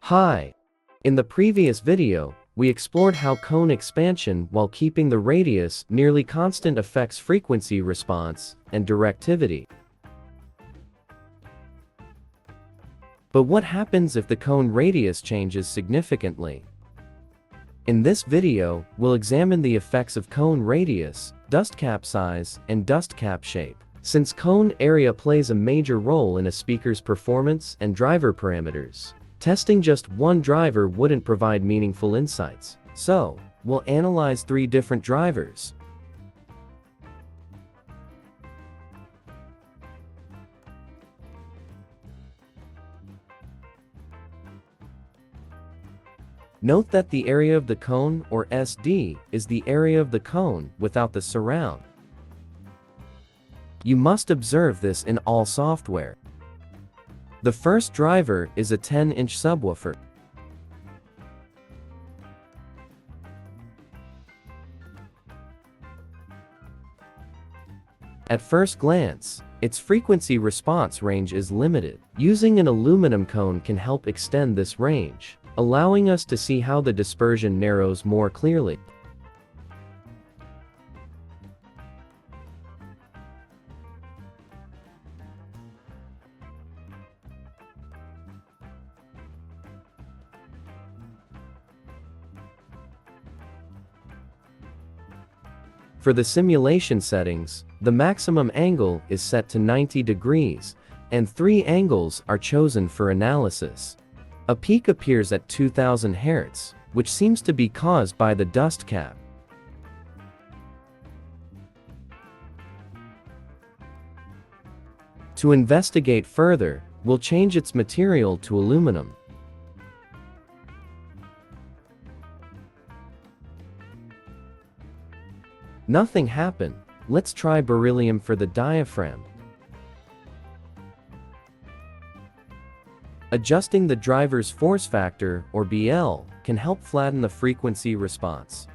Hi! In the previous video, we explored how cone expansion while keeping the radius nearly constant affects frequency response and directivity. But what happens if the cone radius changes significantly? In this video, we'll examine the effects of cone radius, dust cap size, and dust cap shape, since cone area plays a major role in a speaker's performance and driver parameters. Testing just one driver wouldn't provide meaningful insights, so we'll analyze 3 different drivers. Note that the area of the cone, or SD, is the area of the cone without the surround. You must observe this in all software. The first driver is a 10-inch subwoofer. At first glance, its frequency response range is limited. Using an aluminum cone can help extend this range, allowing us to see how the dispersion narrows more clearly. For the simulation settings, the maximum angle is set to 90 degrees, and 3 angles are chosen for analysis. A peak appears at 2000 Hz, which seems to be caused by the dust cap. To investigate further, we'll change its material to aluminum. Nothing happened. Let's try beryllium for the diaphragm. Adjusting the driver's force factor, or BL, can help flatten the frequency response.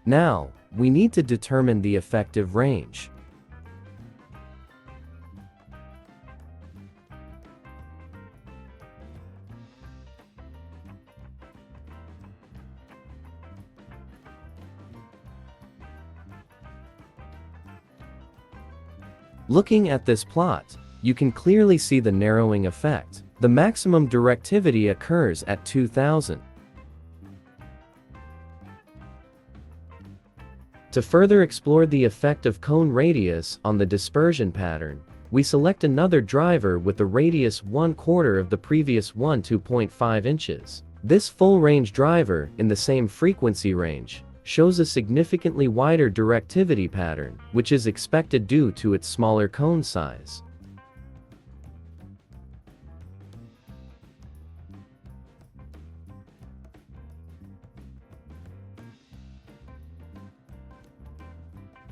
Now, we need to determine the effective range. Looking at this plot, you can clearly see the narrowing effect. The maximum directivity occurs at 2000. To further explore the effect of cone radius on the dispersion pattern, we select another driver with a radius 1/4 of the previous one, 2.5 inches. This full-range driver, in the same frequency range, shows a significantly wider directivity pattern, which is expected due to its smaller cone size.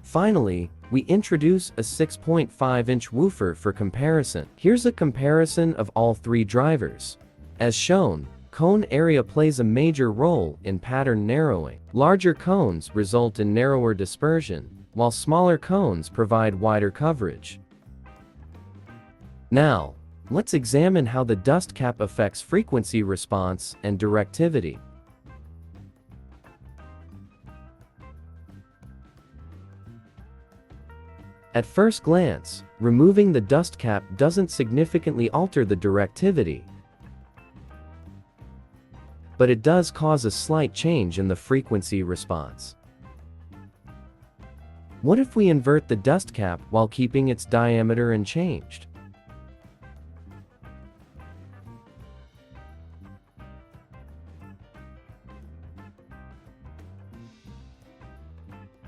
Finally, we introduce a 6.5-inch woofer for comparison. Here's a comparison of all 3 drivers. As shown, cone area plays a major role in pattern narrowing. Larger cones result in narrower dispersion, while smaller cones provide wider coverage. Now, let's examine how the dust cap affects frequency response and directivity. At first glance, removing the dust cap doesn't significantly alter the directivity, but it does cause a slight change in the frequency response. What if we invert the dust cap while keeping its diameter unchanged?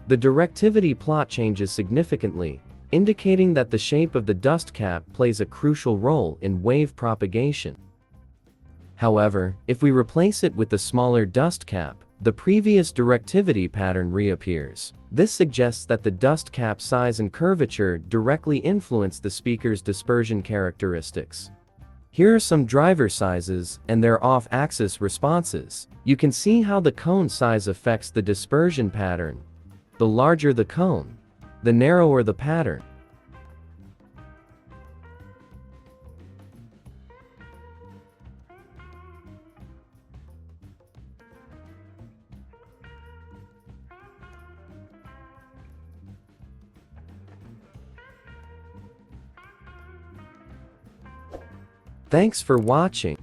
The directivity plot changes significantly, indicating that the shape of the dust cap plays a crucial role in wave propagation. However, if we replace it with the smaller dust cap, the previous directivity pattern reappears. This suggests that the dust cap size and curvature directly influence the speaker's dispersion characteristics. Here are some driver sizes and their off-axis responses. You can see how the cone size affects the dispersion pattern. The larger the cone, the narrower the pattern. Thanks for watching.